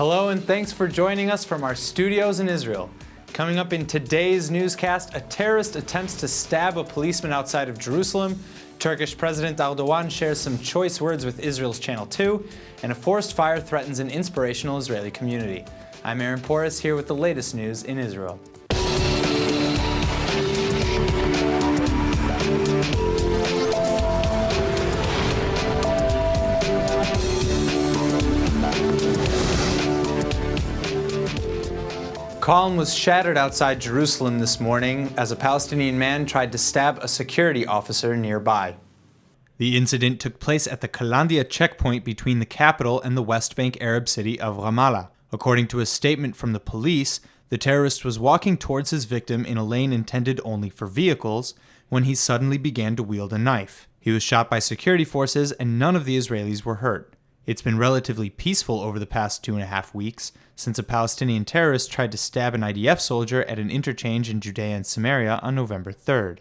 Hello and thanks for joining us from our studios in Israel. Coming up in today's newscast, a terrorist attempts to stab a policeman outside of Jerusalem, Turkish President Erdogan shares some choice words with Israel's Channel 2, and a forest fire threatens an inspirational Israeli community. I'm Aaron Porras here with the latest news in Israel. Calm was shattered outside Jerusalem this morning as a Palestinian man tried to stab a security officer nearby. The incident took place at the Kalandia checkpoint between the capital and the West Bank Arab city of Ramallah. According to a statement from the police, the terrorist was walking towards his victim in a lane intended only for vehicles when he suddenly began to wield a knife. He was shot by security forces and none of the Israelis were hurt. It's been relatively peaceful over the past 2.5 weeks since a Palestinian terrorist tried to stab an IDF soldier at an interchange in Judea and Samaria on November 3rd.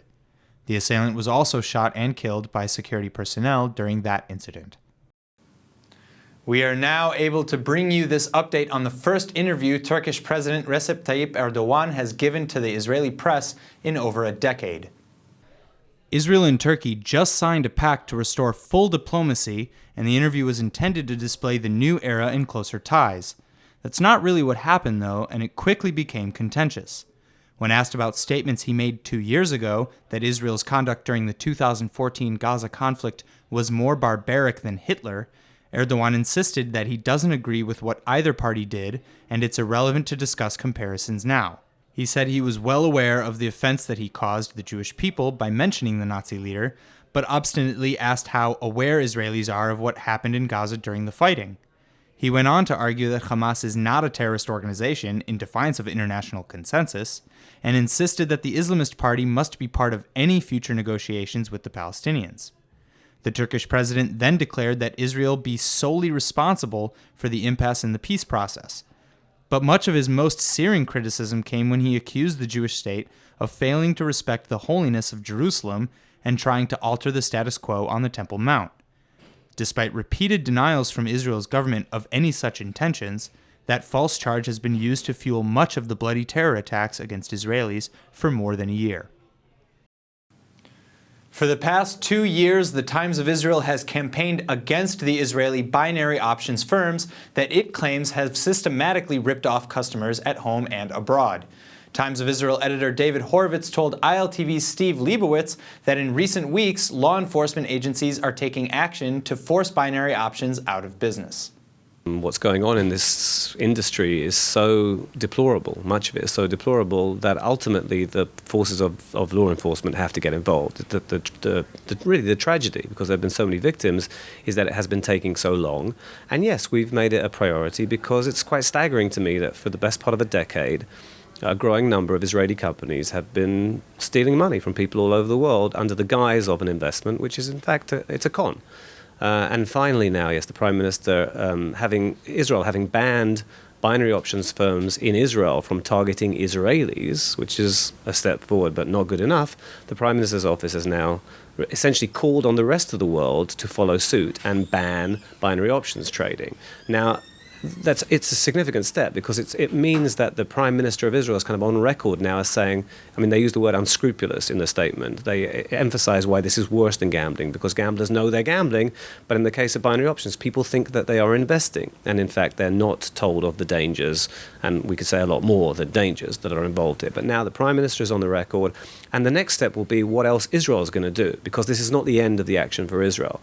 The assailant was also shot and killed by security personnel during that incident. We are now able to bring you this update on the first interview Turkish President Recep Tayyip Erdogan has given to the Israeli press in over a decade. Israel and Turkey just signed a pact to restore full diplomacy, and the interview was intended to display the new era in closer ties. That's not really what happened, though, and it quickly became contentious. When asked about statements he made 2 years ago that Israel's conduct during the 2014 Gaza conflict was more barbaric than Hitler, Erdogan insisted that he doesn't agree with what either party did, and it's irrelevant to discuss comparisons now. He said he was well aware of the offense that he caused the Jewish people by mentioning the Nazi leader, but obstinately asked how aware Israelis are of what happened in Gaza during the fighting. He went on to argue that Hamas is not a terrorist organization in defiance of international consensus, and insisted that the Islamist party must be part of any future negotiations with the Palestinians. The Turkish president then declared that Israel be solely responsible for the impasse in the peace process. But much of his most searing criticism came when he accused the Jewish state of failing to respect the holiness of Jerusalem and trying to alter the status quo on the Temple Mount. Despite repeated denials from Israel's government of any such intentions, that false charge has been used to fuel much of the bloody terror attacks against Israelis for more than a year. For the past 2 years, the Times of Israel has campaigned against the Israeli binary options firms that it claims have systematically ripped off customers at home and abroad. Times of Israel editor David Horowitz told ILTV's Steve Leibowitz that in recent weeks, law enforcement agencies are taking action to force binary options out of business. What's going on in this industry is so deplorable, much of it is so deplorable, that ultimately the forces of law enforcement have to get involved. Really the tragedy, because there have been so many victims, is that it has been taking so long. And yes, we've made it a priority because it's quite staggering to me that for the best part of a decade, a growing number of Israeli companies have been stealing money from people all over the world under the guise of an investment, which is in fact it's a con. And finally now, yes, the Prime Minister, having banned binary options firms in Israel from targeting Israelis, which is a step forward but not good enough, the Prime Minister's office has now essentially called on the rest of the world to follow suit and ban binary options trading. Now, it's a significant step because it means that the Prime Minister of Israel is kind of on record now as saying, I mean, they use the word unscrupulous in the statement. They emphasize why this is worse than gambling because gamblers know they're gambling, but in the case of binary options, people think that they are investing, and in fact, they're not told of the dangers, and we could say a lot more than dangers that are involved here. But now the Prime Minister is on the record, and the next step will be what else Israel is going to do, because this is not the end of the action for Israel.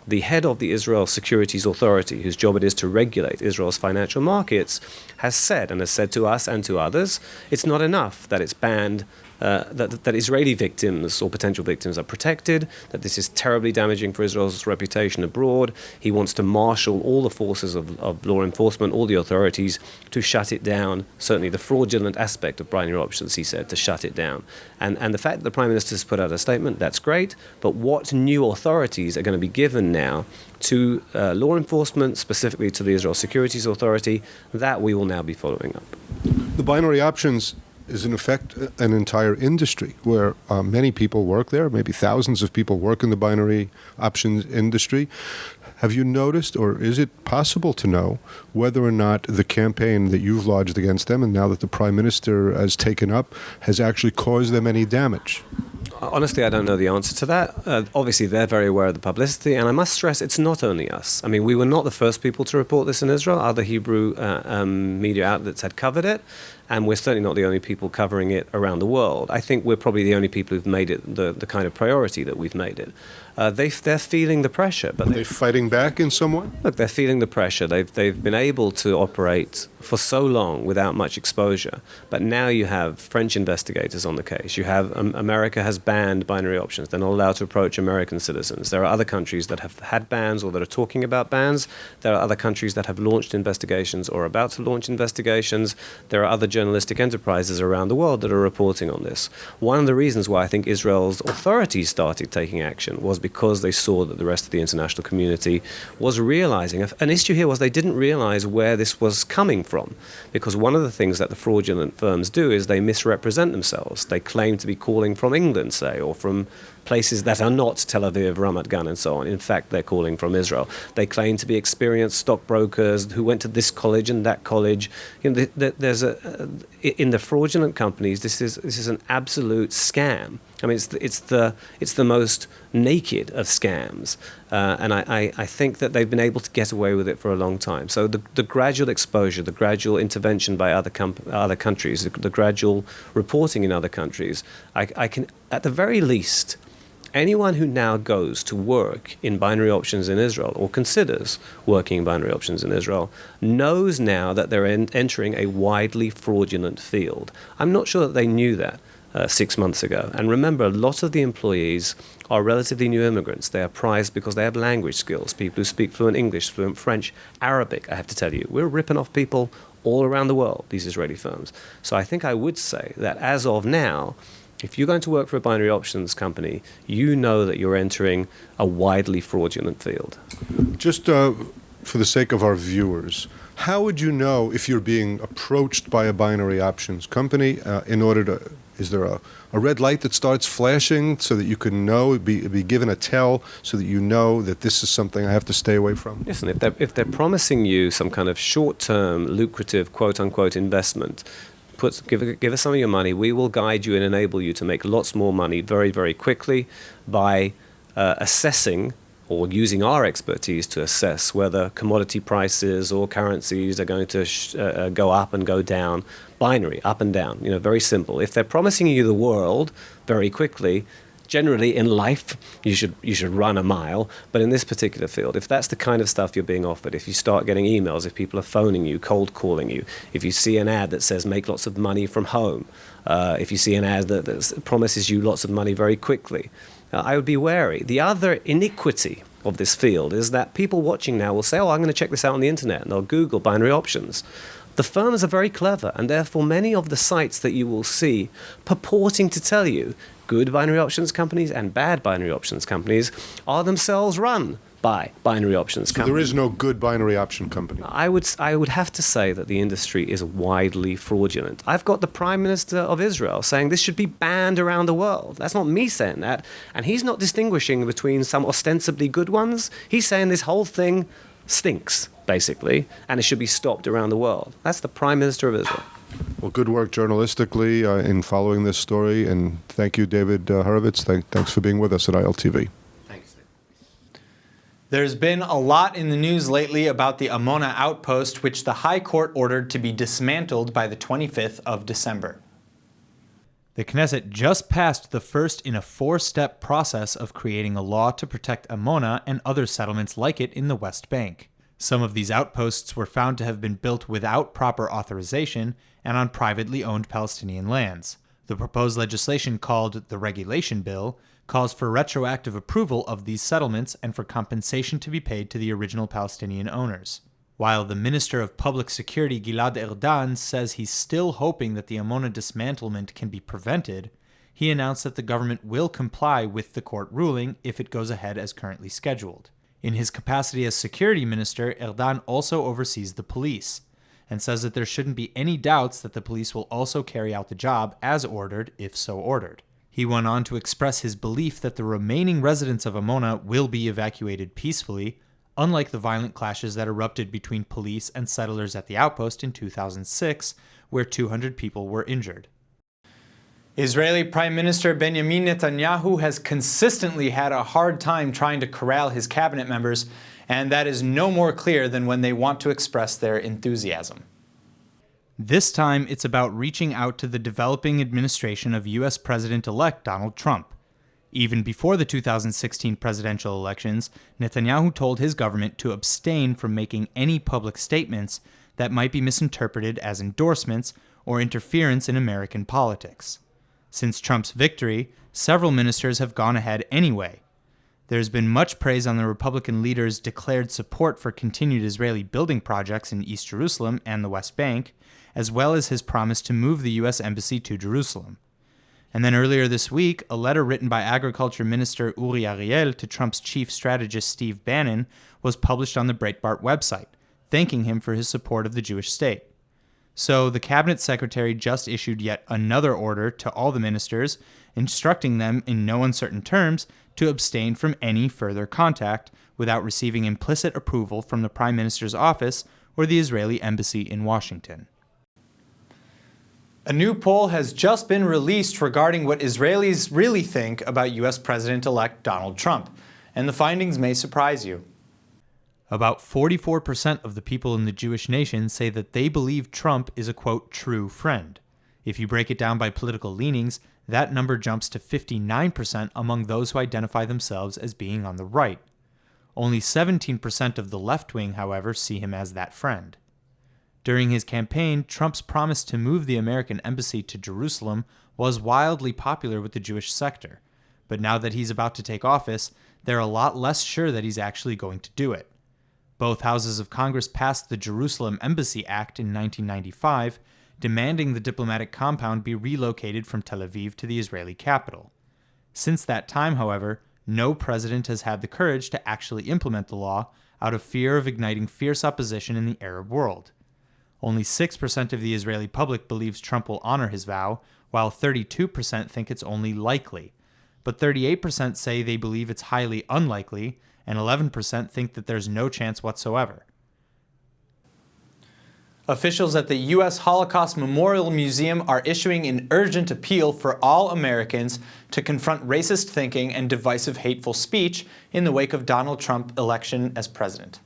The head of the Israel Securities Authority, whose job it is to regulate Israel's financial markets, has said to us and to others, it's not enough that it's banned, that Israeli victims or potential victims are protected, that this is terribly damaging for Israel's reputation abroad. He wants to marshal all the forces of law enforcement, all the authorities, to shut it down, certainly the fraudulent aspect of binary options, he said, to shut it down. And the fact that the Prime Minister has put out a statement, that's great, but what new authorities are going to be given now to law enforcement, specifically to the Israel Securities Authority, that we will now be following up. The binary options is in effect an entire industry where many people work there, maybe thousands of people work in the binary options industry. Have you noticed, or is it possible to know, whether or not the campaign that you've lodged against them, and now that the Prime Minister has taken up, has actually caused them any damage? Honestly, I don't know the answer to that. Obviously, they're very aware of the publicity, and I must stress it's not only us. I mean, we were not the first people to report this in Israel. Other Hebrew media outlets had covered it, and we're certainly not the only people covering it around the world. I think we're probably the only people who've made it the kind of priority that we've made it. They're feeling the pressure. But Are they fighting back in some way? Look, they're feeling the pressure. They've been able to operate for so long without much exposure. But now you have French investigators on the case. You have America has banned binary options. They're not allowed to approach American citizens. There are other countries that have had bans or that are talking about bans. There are other countries that have launched investigations or are about to launch investigations. There are other journalistic enterprises around the world that are reporting on this. One of the reasons why I think Israel's authorities started taking action was because they saw that the rest of the international community was realizing. An issue here was they didn't realize where this was coming from, because one of the things that the fraudulent firms do is they misrepresent themselves. They claim to be calling from England, say, or from places that are not Tel Aviv, Ramat Gan, and so on. In fact, they're calling from Israel. They claim to be experienced stockbrokers who went to this college and that college. You know, in the fraudulent companies, this is an absolute scam. I mean, it's the most naked of scams, and I think that they've been able to get away with it for a long time. So the gradual exposure, the gradual intervention by other countries, the gradual reporting in other countries, I can, at the very least, anyone who now goes to work in binary options in Israel or considers working in binary options in Israel knows now that they're entering a widely fraudulent field. I'm not sure that they knew that 6 months ago. And remember, a lot of the employees are relatively new immigrants. They are prized because they have language skills, people who speak fluent English, fluent French, Arabic, I have to tell you. We're ripping off people all around the world, these Israeli firms. So I think I would say that as of now, if you're going to work for a binary options company, you know that you're entering a widely fraudulent field. Just for the sake of our viewers, how would you know if you're being approached by a binary options company is there a red light that starts flashing so that you can know, be given a tell so that you know that this is something I have to stay away from? Listen, if they're promising you some kind of short-term, lucrative, quote-unquote investment, give us some of your money, we will guide you and enable you to make lots more money very, very quickly by assessing or using our expertise to assess whether commodity prices or currencies are going to go up and go down, binary, up and down, very simple. If they're promising you the world very quickly, generally in life, you should run a mile, but in this particular field, if that's the kind of stuff you're being offered, if you start getting emails, if people are phoning you, cold calling you, if you see an ad that says make lots of money from home, if you see an ad that promises you lots of money very quickly, I would be wary. The other iniquity of this field is that people watching now will say, I'm going to check this out on the internet, and they'll Google binary options. The firms are very clever, and therefore many of the sites that you will see purporting to tell you good binary options companies and bad binary options companies are themselves run by binary options companies. So there is no good binary option company? I would have to say that the industry is widely fraudulent. I've got the Prime Minister of Israel saying this should be banned around the world. That's not me saying that. And he's not distinguishing between some ostensibly good ones. He's saying this whole thing stinks, basically, and it should be stopped around the world. That's the Prime Minister of Israel. Well, good work journalistically in following this story, and thank you, David Horovitz. Thanks for being with us at ILTV. Thanks. There's been a lot in the news lately about the Amona outpost, which the High Court ordered to be dismantled by the 25th of December. The Knesset just passed the first in a 4-step process of creating a law to protect Amona and other settlements like it in the West Bank. Some of these outposts were found to have been built without proper authorization and on privately owned Palestinian lands. The proposed legislation, called the Regulation Bill, calls for retroactive approval of these settlements and for compensation to be paid to the original Palestinian owners. While the Minister of Public Security, Gilad Erdogan, says he's still hoping that the Amona dismantlement can be prevented, he announced that the government will comply with the court ruling if it goes ahead as currently scheduled. In his capacity as security minister, Erdogan also oversees the police, and says that there shouldn't be any doubts that the police will also carry out the job as ordered, if so ordered. He went on to express his belief that the remaining residents of Amona will be evacuated peacefully, unlike the violent clashes that erupted between police and settlers at the outpost in 2006, where 200 people were injured. Israeli Prime Minister Benjamin Netanyahu has consistently had a hard time trying to corral his cabinet members, and that is no more clear than when they want to express their enthusiasm. This time, it's about reaching out to the developing administration of U.S. President-elect Donald Trump. Even before the 2016 presidential elections, Netanyahu told his government to abstain from making any public statements that might be misinterpreted as endorsements or interference in American politics. Since Trump's victory, several ministers have gone ahead anyway. There's been much praise on the Republican leader's declared support for continued Israeli building projects in East Jerusalem and the West Bank, as well as his promise to move the U.S. Embassy to Jerusalem. And then earlier this week, a letter written by Agriculture Minister Uri Ariel to Trump's chief strategist Steve Bannon was published on the Breitbart website, thanking him for his support of the Jewish state. So the cabinet secretary just issued yet another order to all the ministers, instructing them in no uncertain terms to abstain from any further contact without receiving implicit approval from the prime minister's office or the Israeli embassy in Washington. A new poll has just been released regarding what Israelis really think about U.S. President-elect Donald Trump, and the findings may surprise you. About 44% of the people in the Jewish nation say that they believe Trump is a, quote, true friend. If you break it down by political leanings, that number jumps to 59% among those who identify themselves as being on the right. Only 17% of the left wing, however, see him as that friend. During his campaign, Trump's promise to move the American embassy to Jerusalem was wildly popular with the Jewish sector. But now that he's about to take office, they're a lot less sure that he's actually going to do it. Both houses of Congress passed the Jerusalem Embassy Act in 1995, demanding the diplomatic compound be relocated from Tel Aviv to the Israeli capital. Since that time, however, no president has had the courage to actually implement the law out of fear of igniting fierce opposition in the Arab world. Only 6% of the Israeli public believes Trump will honor his vow, while 32% think it's only likely. But 38% say they believe it's highly unlikely, and 11% think that there's no chance whatsoever. Officials at the U.S. Holocaust Memorial Museum are issuing an urgent appeal for all Americans to confront racist thinking and divisive hateful speech in the wake of Donald Trump's election as president.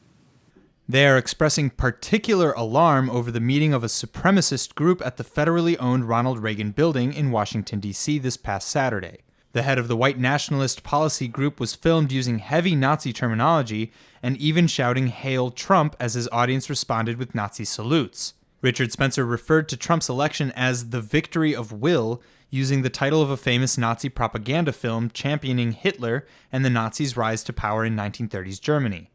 They are expressing particular alarm over the meeting of a supremacist group at the federally owned Ronald Reagan Building in Washington, D.C. this past Saturday. The head of the white nationalist policy group was filmed using heavy Nazi terminology and even shouting "Hail Trump" as his audience responded with Nazi salutes. Richard Spencer referred to Trump's election as the victory of will, using the title of a famous Nazi propaganda film championing Hitler and the Nazis' rise to power in 1930s Germany.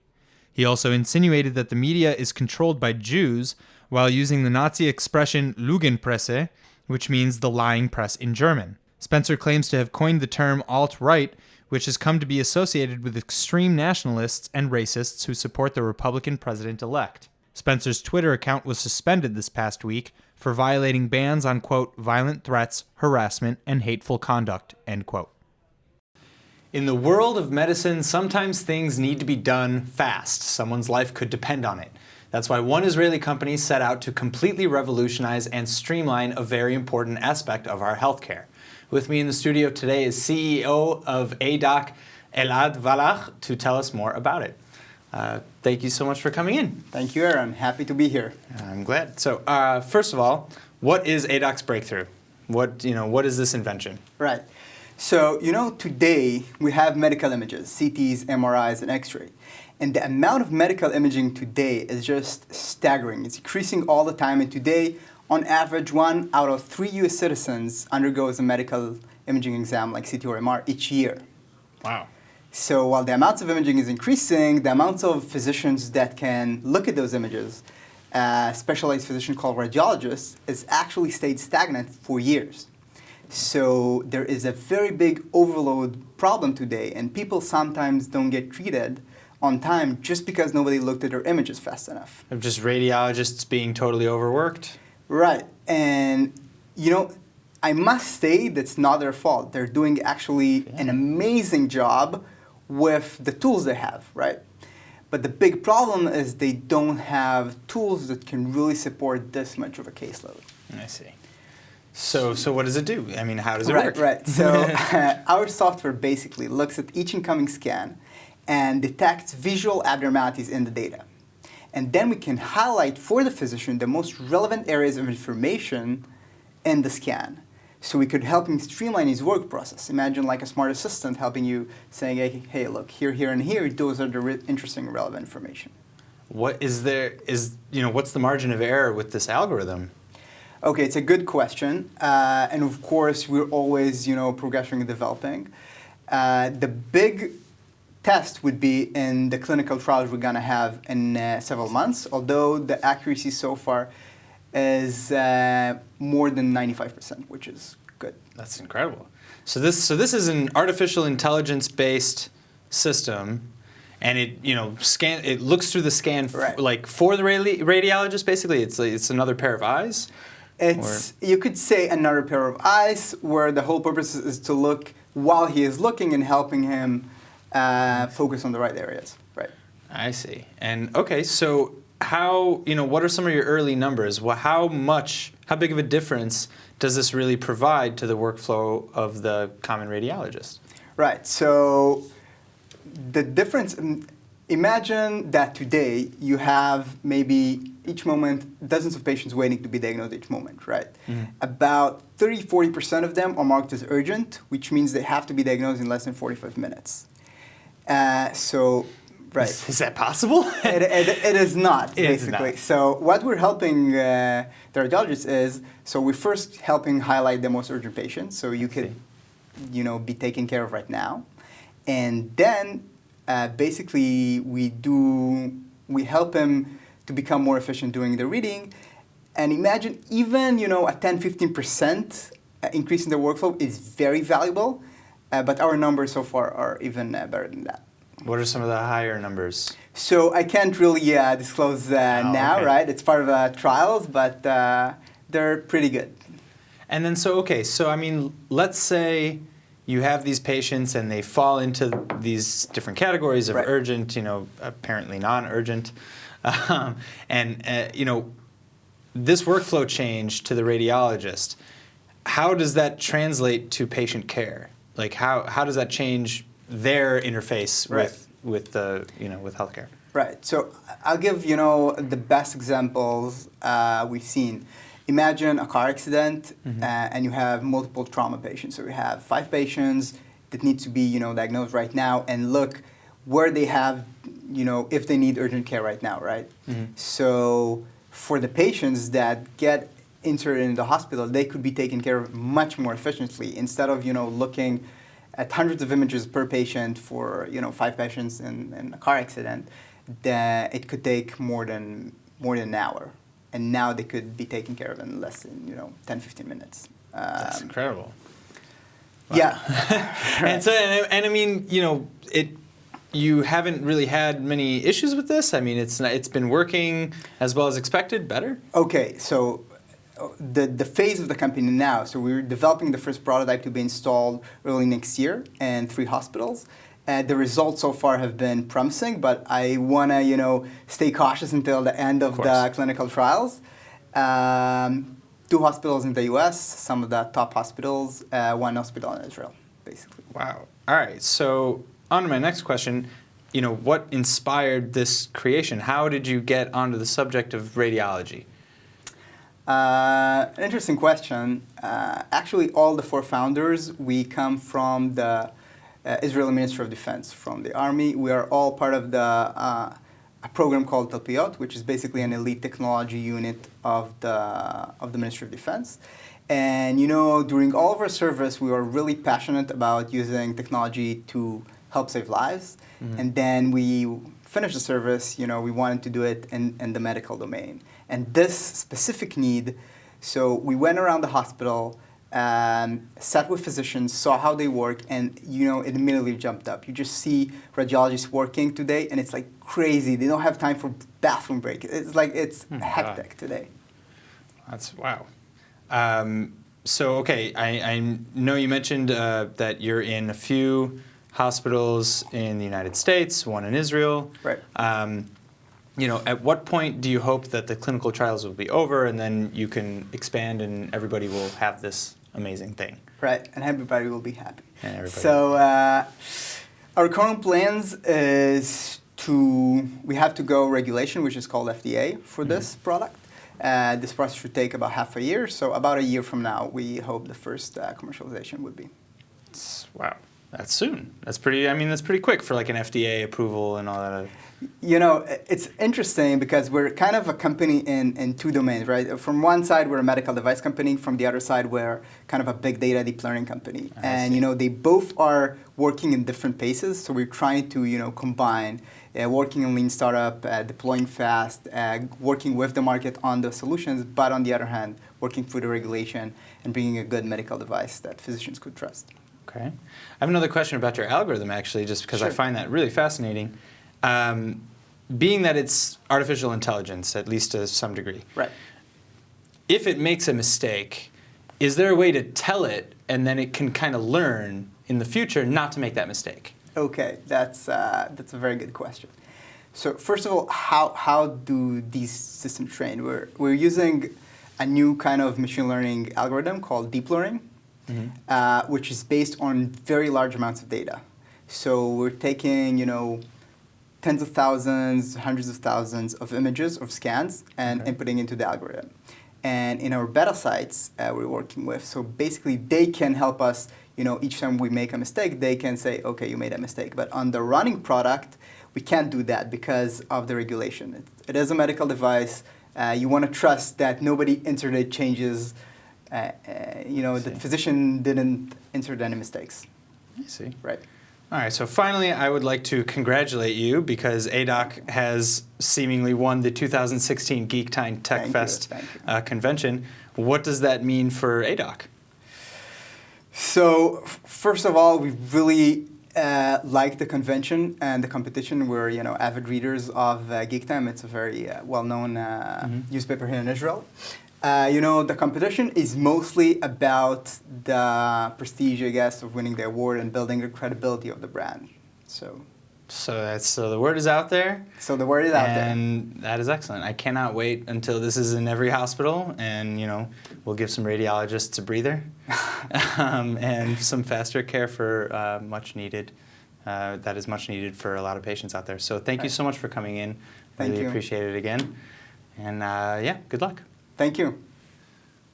He also insinuated that the media is controlled by Jews while using the Nazi expression Lügenpresse, which means the lying press in German. Spencer claims to have coined the term alt-right, which has come to be associated with extreme nationalists and racists who support the Republican president-elect. Spencer's Twitter account was suspended this past week for violating bans on, quote, violent threats, harassment, and hateful conduct, end quote. In the world of medicine, sometimes things need to be done fast. Someone's life could depend on it. That's why one Israeli company set out to completely revolutionize and streamline a very important aspect of our healthcare. With me in the studio today is CEO of ADOC, Elad Valach, to tell us more about it. Thank you so much for coming in. Thank you, Aaron. Happy to be here. I'm glad. So, first of all, what is ADOC's breakthrough? What is this invention? Right. So, today we have medical images, CTs, MRIs, and X-ray. And the amount of medical imaging today is just staggering. It's increasing all the time. And today, on average, 1 out of 3 U.S. citizens undergoes a medical imaging exam like CT or MR each year. Wow. So while the amounts of imaging is increasing, the amounts of physicians that can look at those images, a specialized physician called radiologists, has actually stayed stagnant for years. So there is a very big overload problem today, and people sometimes don't get treated on time just because nobody looked at their images fast enough. Of just radiologists being totally overworked? Right. And, I must say that's not their fault. They're doing actually an amazing job with the tools they have, right? But the big problem is they don't have tools that can really support this much of a caseload. I see. So what does it do? I mean, how does it work? Right. So our software basically looks at each incoming scan and detects visual abnormalities in the data. And then we can highlight for the physician the most relevant areas of information in the scan. So we could help him streamline his work process. Imagine like a smart assistant helping you saying, hey, look, here, and here, those are the interesting and relevant information. What's the margin of error with this algorithm? Okay, it's a good question. And of course, we're always, progressing and developing. The big test would be in the clinical trials we're going to have in several months, although the accuracy so far is more than 95%, which is good. That's incredible. So this is an artificial intelligence-based system, and it looks through the scan Right. For the radiologist. Basically, it's another pair of eyes. You could say another pair of eyes, where the whole purpose is to look while he is looking and helping him focus on the right areas. Right. I see. And okay, so what are some of your early numbers? How big of a difference does this really provide to the workflow of the common radiologist? Right. So the difference, imagine that today you have maybe each moment dozens of patients waiting to be diagnosed each moment, right? Mm-hmm. About 30-40% of them are marked as urgent, which means they have to be diagnosed in less than 45 minutes. Right. Is that possible? It is not, basically. Not. So what we're helping the radiologists is, so we're first helping highlight the most urgent patients, so you could, be taken care of right now. And then, basically, we help him to become more efficient doing the reading. And imagine even, a 10-15% increase in the workflow is very valuable, but our numbers so far are even better than that. What are some of the higher numbers? So I can't really disclose now, okay. right? It's part of trials, but they're pretty good. And then, let's say you have these patients and they fall into these different categories of Right. urgent, apparently non-urgent. This workflow change to the radiologist, how does that translate to patient care? Like, how does that change their interface Right. with healthcare? Right. So I'll give the best examples we've seen. Imagine a car accident, and you have multiple trauma patients. So you have 5 patients that need to be diagnosed right now, and look where they have if they need urgent care right now, right? Mm-hmm. So for the patients that get entered in the hospital, they could be taken care of much more efficiently instead of looking at hundreds of images per patient for 5 patients in a car accident. It could take more than an hour, and now they could be taken care of in less than 10-15 minutes. That's incredible. Wow. Yeah. Right. You haven't really had many issues with this. I mean, it's been working as well as expected, better. Okay, so the phase of the company now, so we're developing the first prototype to be installed early next year in 3 hospitals. The results so far have been promising, but I want to stay cautious until the end of the clinical trials. 2 hospitals in the U.S., some of the top hospitals, 1 hospital in Israel, basically. Wow. All right. So on to my next question. What inspired this creation? How did you get onto the subject of radiology? An interesting question. Actually, all the 4 founders, we come from the Israeli Ministry of Defense, from the Army. We are all part of a program called Talpiyot, which is basically an elite technology unit of the Ministry of Defense. And during all of our service, we were really passionate about using technology to help save lives. Mm-hmm. And then we finished the service, we wanted to do it in the medical domain. And this specific need, so we went around the hospital, sat with physicians, saw how they work, and it immediately jumped up. You just see radiologists working today, and it's like crazy. They don't have time for bathroom break. It's like hectic today. That's wow. So okay, I know you mentioned that you're in a few hospitals in the United States, one in Israel. Right. At what point do you hope that the clinical trials will be over and then you can expand and everybody will have this amazing thing? Right, and everybody will be happy. And everybody So our current plans is we have to go regulation, which is called FDA, for this product. This process should take about half a year. So about a year from now, we hope the first commercialization would be. Wow, that's soon. That's pretty quick for like an FDA approval and all that. It's interesting because we're kind of a company in two domains, right? From one side, we're a medical device company. From the other side, we're kind of a big data deep learning company. And, they both are working in different paces. So we're trying to, combine working in lean startup, deploying fast, working with the market on the solutions, but on the other hand, working through the regulation and bringing a good medical device that physicians could trust. Okay. I have another question about your algorithm, actually, just because I find that really fascinating. Being that it's artificial intelligence, at least to some degree. Right. If it makes a mistake, is there a way to tell it and then it can kind of learn in the future not to make that mistake? Okay, that's a very good question. So first of all, how do these systems train? We're using a new kind of machine learning algorithm called deep learning, which is based on very large amounts of data. So we're taking, tens of thousands, hundreds of thousands of images of scans and inputting into the algorithm. And in our beta sites we're working with, so basically they can help us, each time we make a mistake, they can say, okay, you made a mistake. But on the running product, we can't do that because of the regulation. It is a medical device. You want to trust that nobody entered any changes, the physician didn't enter any mistakes. I see. Right. All right, so finally, I would like to congratulate you because ADOC has seemingly won the 2016 Geek Time Tech Fest convention. What does that mean for ADOC? So, first of all, we really like the convention and the competition. We're avid readers of Geek Time. It's a very well-known newspaper here in Israel. The competition is mostly about the prestige, I guess, of winning the award and building the credibility of the brand. So the word is out there. So the word is out there. And that is excellent. I cannot wait until this is in every hospital and, we'll give some radiologists a breather and some faster care for much needed. That is much needed for a lot of patients out there. So thank you so much for coming in. Thank you. Appreciate it again. And good luck. Thank you.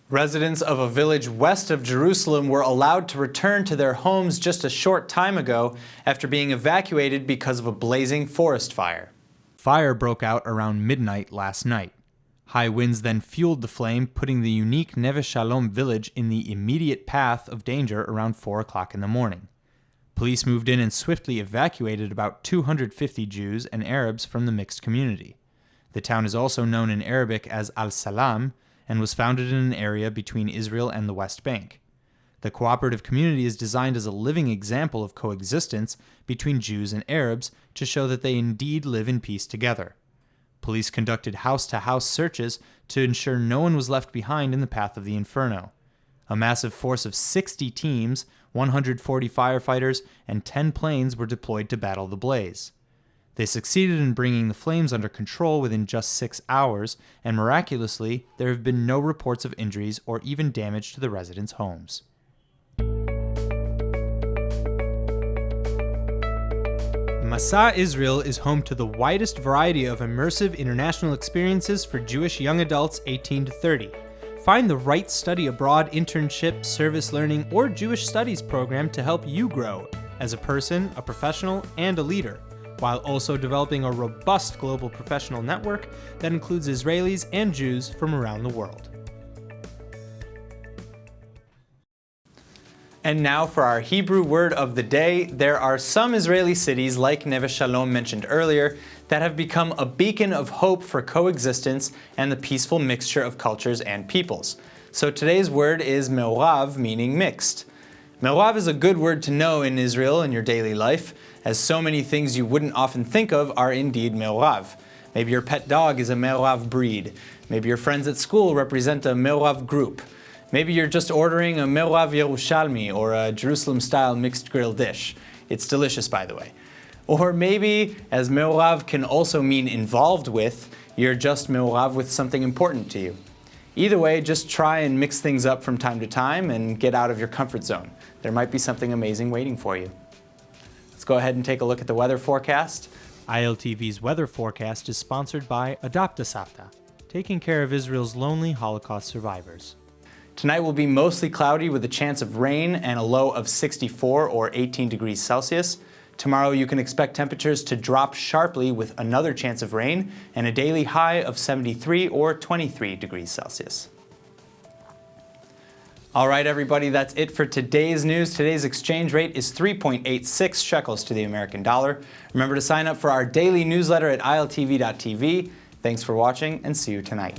Residents of a village west of Jerusalem were allowed to return to their homes just a short time ago after being evacuated because of a blazing forest fire. Fire broke out around midnight last night. High winds then fueled the flame, putting the unique Neeve Shalom village in the immediate path of danger around 4 o'clock in the morning. Police moved in and swiftly evacuated about 250 Jews and Arabs from the mixed community. The town is also known in Arabic as Al-Salam and was founded in an area between Israel and the West Bank. The cooperative community is designed as a living example of coexistence between Jews and Arabs to show that they indeed live in peace together. Police conducted house-to-house searches to ensure no one was left behind in the path of the inferno. A massive force of 60 teams, 140 firefighters, and 10 planes were deployed to battle the blaze. They succeeded in bringing the flames under control within just 6 hours, and miraculously, there have been no reports of injuries or even damage to the residents' homes. Masa Israel is home to the widest variety of immersive international experiences for Jewish young adults 18 to 30. Find the right study abroad internship, service learning, or Jewish studies program to help you grow as a person, a professional, and a leader, while also developing a robust global professional network that includes Israelis and Jews from around the world. And now for our Hebrew word of the day. There are some Israeli cities, like Neeve Shalom mentioned earlier, that have become a beacon of hope for coexistence and the peaceful mixture of cultures and peoples. So today's word is me'orav, meaning mixed. Me'orav is a good word to know in Israel in your daily life, as so many things you wouldn't often think of are indeed me'orav. Maybe your pet dog is a me'orav breed. Maybe your friends at school represent a me'orav group. Maybe you're just ordering a me'orav Yerushalmi or a Jerusalem-style mixed grill dish. It's delicious, by the way. Or maybe, as me'orav can also mean involved with, you're just me'orav with something important to you. Either way, just try and mix things up from time to time and get out of your comfort zone. There might be something amazing waiting for you. Let's go ahead and take a look at the weather forecast. ILTV's weather forecast is sponsored by Adopt a Savta, taking care of Israel's lonely Holocaust survivors. Tonight will be mostly cloudy with a chance of rain and a low of 64 or 18 degrees Celsius. Tomorrow you can expect temperatures to drop sharply with another chance of rain and a daily high of 73 or 23 degrees Celsius. All right, everybody, that's it for today's news. Today's exchange rate is 3.86 shekels to the American dollar. Remember to sign up for our daily newsletter at iltv.tv. Thanks for watching and see you tonight.